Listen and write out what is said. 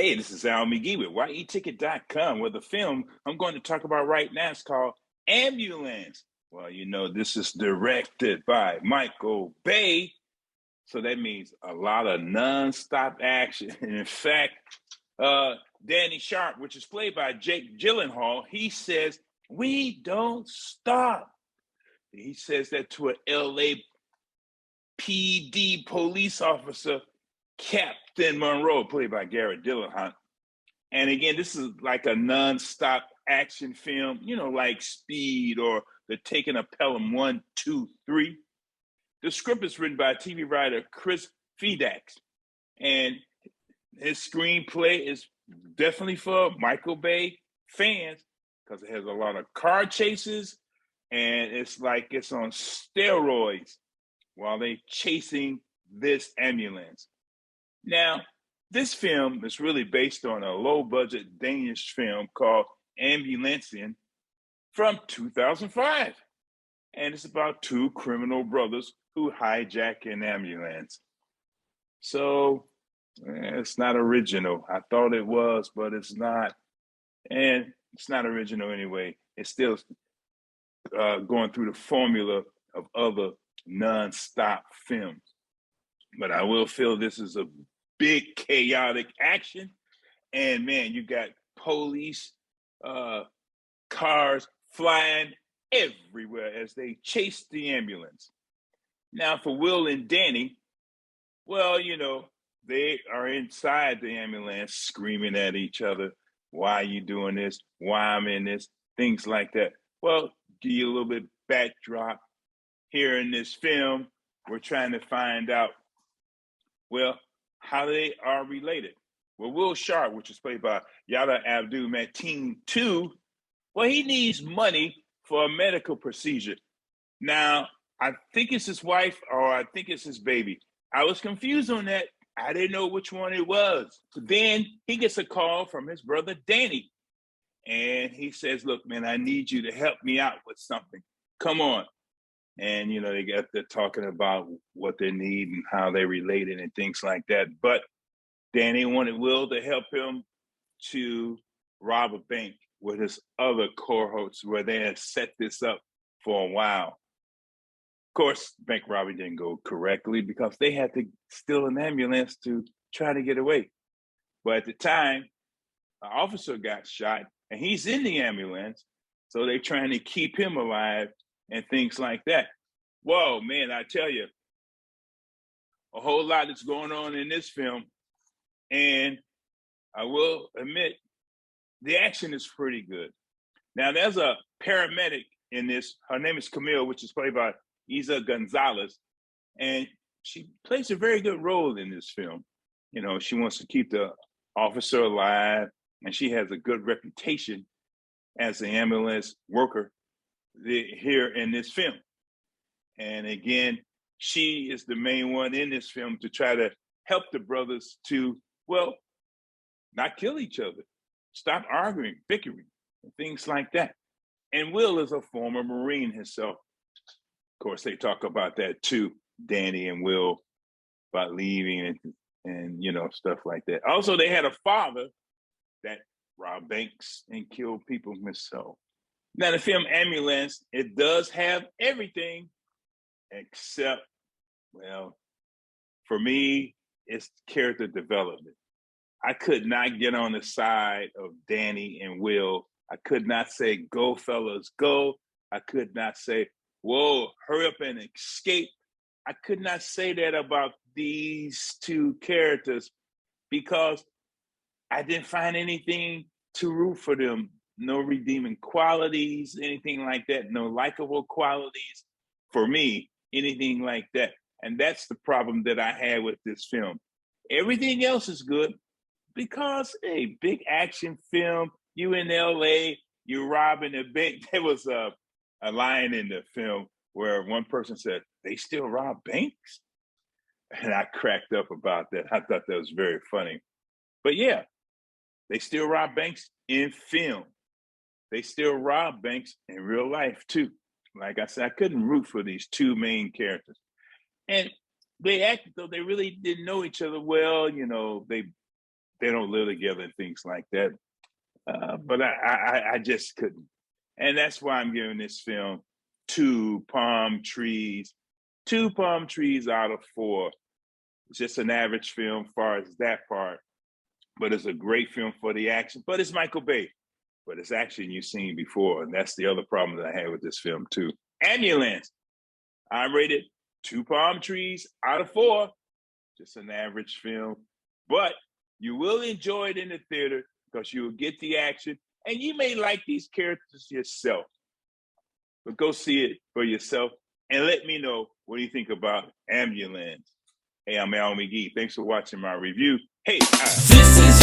Hey, this is Al McGee with YETicket.com, where the film I'm going to talk about right now is called Ambulance. Well, this is directed by Michael Bay, so that means a lot of nonstop action. And in fact, Danny Sharp, which is played by Jake Gyllenhaal, he says, "We don't stop." He says that to an LAPD police officer, Captain Monroe, played by Garrett Dillahunt. And again, this is like a non-stop action film, like Speed or The Taking of Pelham 1, 2, 3. The script is written by TV writer Chris Fedax, and his screenplay is definitely for Michael Bay fans because it has a lot of car chases, and it's like it's on steroids while they're chasing this ambulance. Now, this film is really based on a low-budget Danish film called Ambulancen from 2005. And it's about two criminal brothers who hijack an ambulance. So, it's not original. I thought it was, but it's not. And it's not original anyway. It's still going through the formula of other non-stop films. But I will feel this is a big chaotic action, and man, you got police cars flying everywhere as they chase the ambulance. Now for Will and Danny, well, they are inside the ambulance screaming at each other, "Why are you doing this? Why I'm in this?" Things like that. Well, give you a little bit backdrop. Here in this film, we're trying to find out, well, how they are related. Well, Will Sharp, which is played by Yada Abdul-Mateen 2, well, he needs money for a medical procedure. Now, I think it's his wife or I think it's his baby. I was confused on that. I didn't know which one it was. Then he gets a call from his brother, Danny. And he says, "Look, man, I need you to help me out with something. Come on." And, they're talking about what they need and how they're related and things like that. But Danny wanted Will to help him to rob a bank with his other cohorts where they had set this up for a while. Of course, bank robbery didn't go correctly because they had to steal an ambulance to try to get away. But at the time, an officer got shot and he's in the ambulance. So they're trying to keep him alive and things like that. Whoa, man, I tell you, a whole lot is going on in this film. And I will admit, the action is pretty good. Now, there's a paramedic in this. Her name is Camille, which is played by Isa Gonzalez. And she plays a very good role in this film. She wants to keep the officer alive, and she has a good reputation as an ambulance worker here in this film. And again, she is the main one in this film to try to help the brothers to, well, not kill each other, stop arguing, bickering, and things like that. And Will is a former Marine himself. Of course, they talk about that too, Danny and Will, about leaving and stuff like that. Also, they had a father that robbed banks and killed people himself. Now, the film Ambulance, it does have everything except, well, for me, it's character development. I could not get on the side of Danny and Will. I could not say, "Go, fellas, go." I could not say, "Whoa, hurry up and escape." I could not say that about these two characters because I didn't find anything to root for them. No redeeming qualities, anything like that. No likable qualities for me, anything like that. And that's the problem that I had with this film. Everything else is good because, hey, big action film, you in LA, you're robbing a bank. There was a line in the film where one person said, "They still rob banks?" And I cracked up about that. I thought that was very funny. But yeah, they still rob banks in film. They still rob banks in real life too. Like I said, I couldn't root for these two main characters. And they acted though they really didn't know each other well. They they don't live together and things like that. But I just couldn't. And that's why I'm giving this film 2 palm trees. 2 palm trees out of 4. It's just an average film as far as that part. But it's a great film for the action. But it's Michael Bay. But it's action you've seen before. And that's the other problem that I had with this film, too. Ambulance. I'm rated 2 palm trees out of 4. Just an average film. But you will enjoy it in the theater because you will get the action. And you may like these characters yourself. But go see it for yourself and let me know what you think about Ambulance. Hey, I'm Al McGee. Thanks for watching my review. Hey, this is